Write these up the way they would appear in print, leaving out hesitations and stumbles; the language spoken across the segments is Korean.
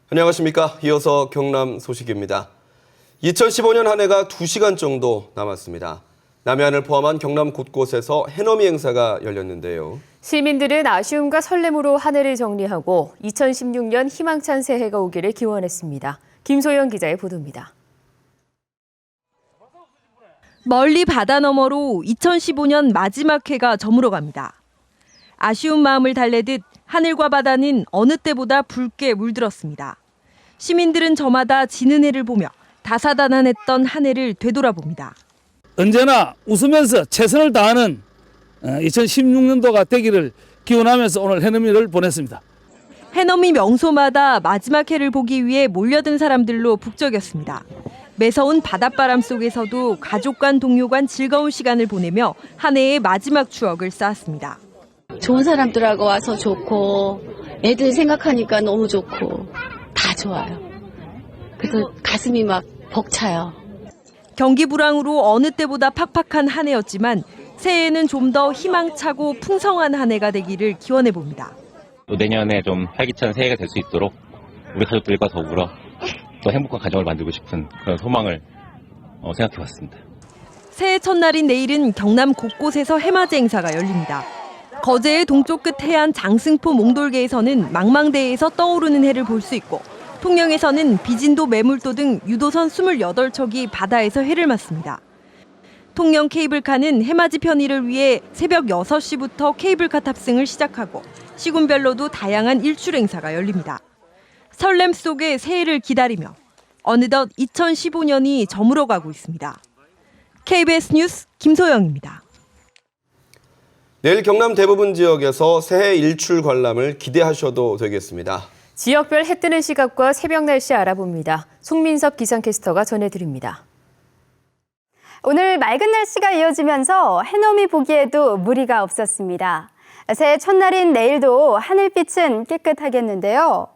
안녕하십니까. 이어서 경남 소식입니다. 2015년 한 해가 2시간 정도 남았습니다. 남해안을 포함한 경남 곳곳에서 해넘이 행사가 열렸는데요. 시민들은 아쉬움과 설렘으로 한 해를 정리하고 2016년 희망찬 새해가 오기를 기원했습니다. 김소영 기자의 보도입니다. 멀리 바다 너머로 2015년 마지막 해가 저물어갑니다. 아쉬운 마음을 달래듯 하늘과 바다는 어느 때보다 붉게 물들었습니다. 시민들은 저마다 지는 해를 보며 다사다난했던 한 해를 되돌아봅니다. 언제나 웃으면서 최선을 다하는 2016년도가 되기를 기원하면서 오늘 해넘이를 보냈습니다. 해넘이 명소마다 마지막 해를 보기 위해 몰려든 사람들로 북적였습니다. 매서운 바닷바람 속에서도 가족 간 동료 간 즐거운 시간을 보내며 한 해의 마지막 추억을 쌓았습니다. 좋은 사람들하고 와서 좋고 애들 생각하니까 너무 좋고 다 좋아요. 그래서 가슴이 막 벅차요. 경기 불황으로 어느 때보다 팍팍한 한 해였지만 새해에는 좀 더 희망차고 풍성한 한 해가 되기를 기원해 봅니다. 내년에 좀 활기찬 새해가 될 수 있도록 우리 가족들과 더불어 또 행복한 가정을 만들고 싶은 그런 소망을 생각해 봤습니다. 새해 첫날인 내일은 경남 곳곳에서 해맞이 행사가 열립니다. 거제의 동쪽 끝 해안 장승포 몽돌계에서는 망망대해에서 떠오르는 해를 볼 수 있고 통영에서는 비진도 매물도 등 유도선 28척이 바다에서 해를 맞습니다. 통영 케이블카는 해맞이 편의를 위해 새벽 6시부터 케이블카 탑승을 시작하고 시군별로도 다양한 일출 행사가 열립니다. 설렘 속에 새해를 기다리며 어느덧 2015년이 저물어가고 있습니다. KBS 뉴스 김소영입니다. 내일 경남 대부분 지역에서 새해 일출 관람을 기대하셔도 되겠습니다. 지역별 해 뜨는 시각과 새벽 날씨 알아봅니다. 송민섭 기상캐스터가 전해드립니다. 오늘 맑은 날씨가 이어지면서 해넘이 보기에도 무리가 없었습니다. 새해 첫날인 내일도 하늘빛은 깨끗하겠는데요.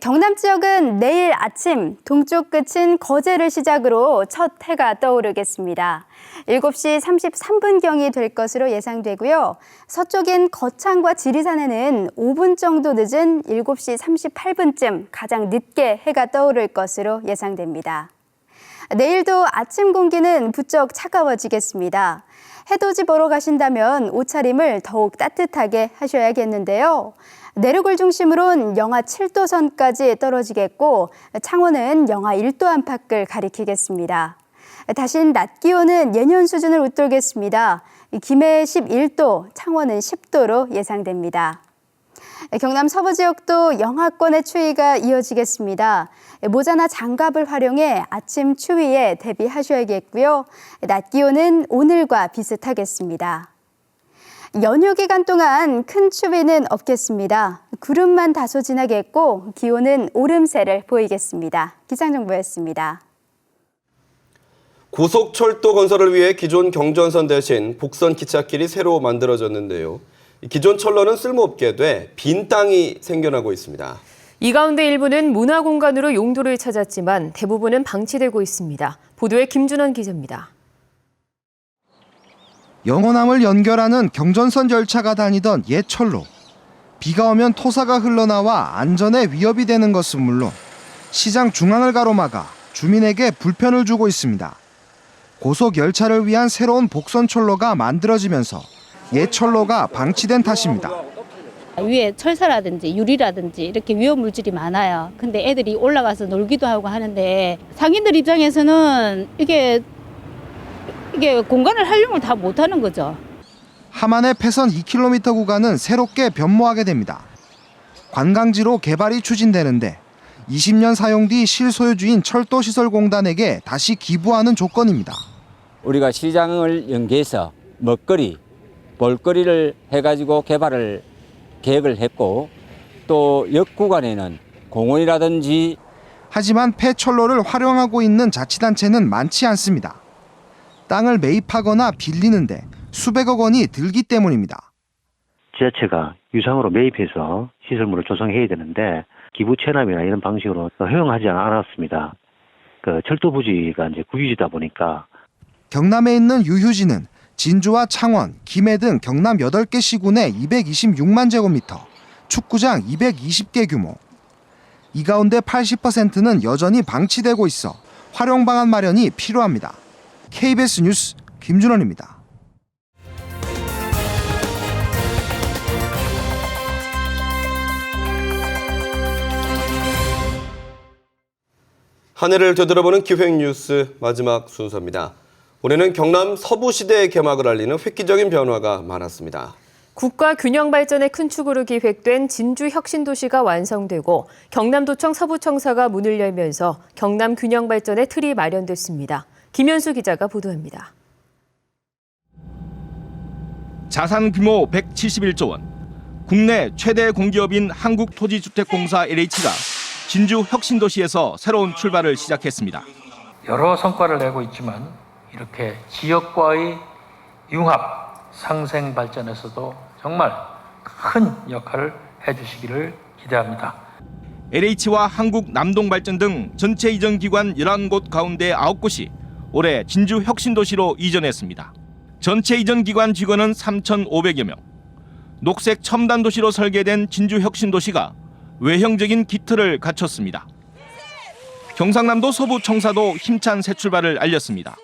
경남 지역은 내일 아침 동쪽 끝인 거제를 시작으로 첫 해가 떠오르겠습니다. 7시 33분경이 될 것으로 예상되고요. 서쪽인 거창과 지리산에는 5분 정도 늦은 7시 38분쯤 가장 늦게 해가 떠오를 것으로 예상됩니다. 내일도 아침 공기는 부쩍 차가워지겠습니다. 해돋이 보러 가신다면 옷차림을 더욱 따뜻하게 하셔야겠는데요. 내륙을 중심으로는 영하 7도 선까지 떨어지겠고 창원은 영하 1도 안팎을 가리키겠습니다. 다신 낮 기온은 예년 수준을 웃돌겠습니다. 김해 11도, 창원은 10도로 예상됩니다. 경남 서부 지역도 영하권의 추위가 이어지겠습니다. 모자나 장갑을 활용해 아침 추위에 대비하셔야겠고요. 낮 기온은 오늘과 비슷하겠습니다. 연휴 기간 동안 큰 추위는 없겠습니다. 구름만 다소 지나겠고 기온은 오름세를 보이겠습니다. 기상정보였습니다. 고속철도 건설을 위해 기존 경전선 대신 복선 기찻길이 새로 만들어졌는데요. 기존 철로는 쓸모없게 돼 빈 땅이 생겨나고 있습니다. 이 가운데 일부는 문화공간으로 용도를 찾았지만 대부분은 방치되고 있습니다. 보도에 김준원 기자입니다. 영호남을 연결하는 경전선 열차가 다니던 옛 철로. 비가 오면 토사가 흘러나와 안전에 위협이 되는 것은 물론 시장 중앙을 가로막아 주민에게 불편을 주고 있습니다. 고속 열차를 위한 새로운 복선 철로가 만들어지면서 옛 철로가 방치된 탓입니다. 위에 철사라든지 유리라든지 이렇게 위험 물질이 많아요. 근데 애들이 올라가서 놀기도 하고 하는데 상인들 입장에서는 이게 공간을 활용을 다 못하는 거죠. 함안의 폐선 2km 구간은 새롭게 변모하게 됩니다. 관광지로 개발이 추진되는데 20년 사용 뒤 실소유주인 철도시설공단에게 다시 기부하는 조건입니다. 우리가 시장을 연계해서 먹거리, 볼거리를 해가지고 계획을 했고 또 역 구간에는 공원이라든지 하지만 폐철로를 활용하고 있는 자치단체는 많지 않습니다. 땅을 매입하거나 빌리는데 수백억 원이 들기 때문입니다. 지자체가 유상으로 매입해서 시설물을 조성해야 되는데 기부 체납이나 이런 방식으로 허용하지 않았습니다. 철도 부지가 이제 국유지다 보니까 경남에 있는 유휴지는 진주와 창원, 김해 등 경남 8개 시군에 226만 제곱미터, 축구장 220개 규모. 이 가운데 80%는 여전히 방치되고 있어 활용 방안 마련이 필요합니다. KBS 뉴스 김준원입니다. 한 해를 되돌아보는 기획뉴스 마지막 순서입니다. 올해는 경남 서부시대의 개막을 알리는 획기적인 변화가 많았습니다. 국가 균형 발전의 큰 축으로 기획된 진주 혁신도시가 완성되고 경남도청 서부청사가 문을 열면서 경남 균형 발전의 틀이 마련됐습니다. 김현수 기자가 보도합니다. 자산 규모 171조 원, 국내 최대 공기업인 한국토지주택공사 LH가 진주 혁신도시에서 새로운 출발을 시작했습니다. 여러 성과를 내고 있지만 이렇게 지역과의 융합, 상생 발전에서도 정말 큰 역할을 해주시기를 기대합니다. LH와 한국남동발전 등 전체 이전 기관 11곳 가운데 9곳이 올해 진주 혁신도시로 이전했습니다. 전체 이전 기관 직원은 3,500여 명. 녹색 첨단 도시로 설계된 진주 혁신도시가 외형적인 기틀을 갖췄습니다. 경상남도 서부청사도 힘찬 새 출발을 알렸습니다.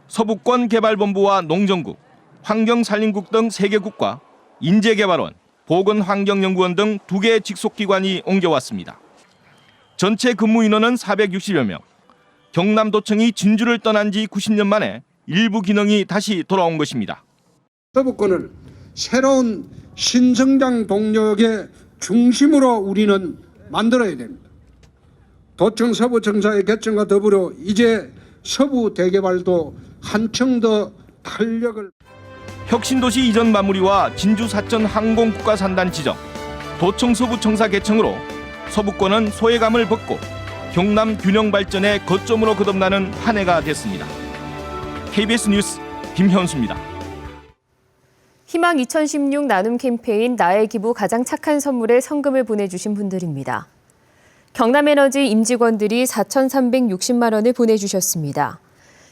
서부권 개발본부와 농정국, 환경산림국 등 3개국과 인재개발원, 보건환경연구원 등 2개 직속기관이 옮겨왔습니다. 전체 근무 인원은 460여 명. 경남도청이 진주를 떠난 지 90년 만에 일부 기능이 다시 돌아온 것입니다. 서부권을 새로운 신성장 동력의 중심으로 우리는 만들어야 됩니다. 도청 서부청사의 개청과 더불어 이제 서부 대개발도 한층 더 탄력을. 혁신도시 이전 마무리와 진주 사천 항공국가산단 지정, 도청 서부청사 개청으로 서부권은 소외감을 벗고 경남 균형 발전의 거점으로 거듭나는 한 해가 됐습니다. KBS 뉴스 김현수입니다. 희망 2016 나눔 캠페인 나의 기부 가장 착한 선물에 성금을 보내주신 분들입니다. 경남에너지 임직원들이 4,360만 원을 보내주셨습니다.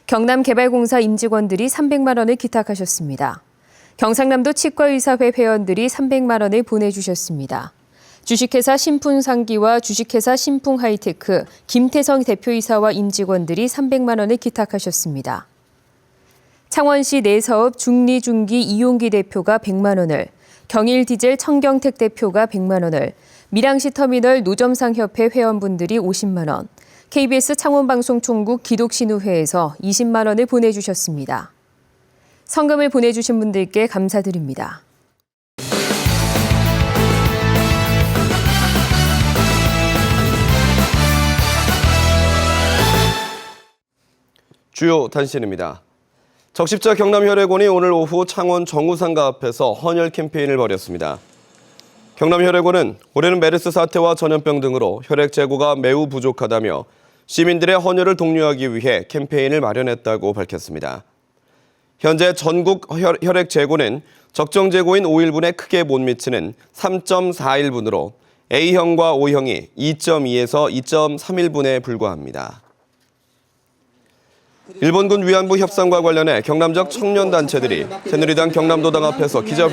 경남개발공사 임직원들이 300만 원을 기탁하셨습니다. 경상남도 치과의사회 회원들이 300만 원을 보내주셨습니다. 주식회사 신풍상기와 주식회사 신풍하이테크, 김태성 대표이사와 임직원들이 300만 원을 기탁하셨습니다. 창원시 내사업 중리중기 이용기 대표가 100만 원을, 경일디젤 청경택 대표가 100만 원을, 밀양시 터미널 노점상협회 회원분들이 50만 원, KBS 창원방송총국 기독신우회에서 20만 원을 보내주셨습니다. 성금을 보내주신 분들께 감사드립니다. 주요 단신입니다. 적십자 경남혈액원이 오늘 오후 창원 정우상가 앞에서 헌혈 캠페인을 벌였습니다. 경남혈액원은 올해는 메르스 사태와 전염병 등으로 혈액 재고가 매우 부족하다며 시민들의 헌혈을 독려하기 위해 캠페인을 마련했다고 밝혔습니다. 현재 전국 혈액 재고는 적정 재고인 5일분에 크게 못 미치는 3.41분으로 A형과 O형이 2.2에서 2.31분에 불과합니다. 일본군 위안부 협상과 관련해 경남적 청년단체들이 새누리당 경남도당 앞에서 기자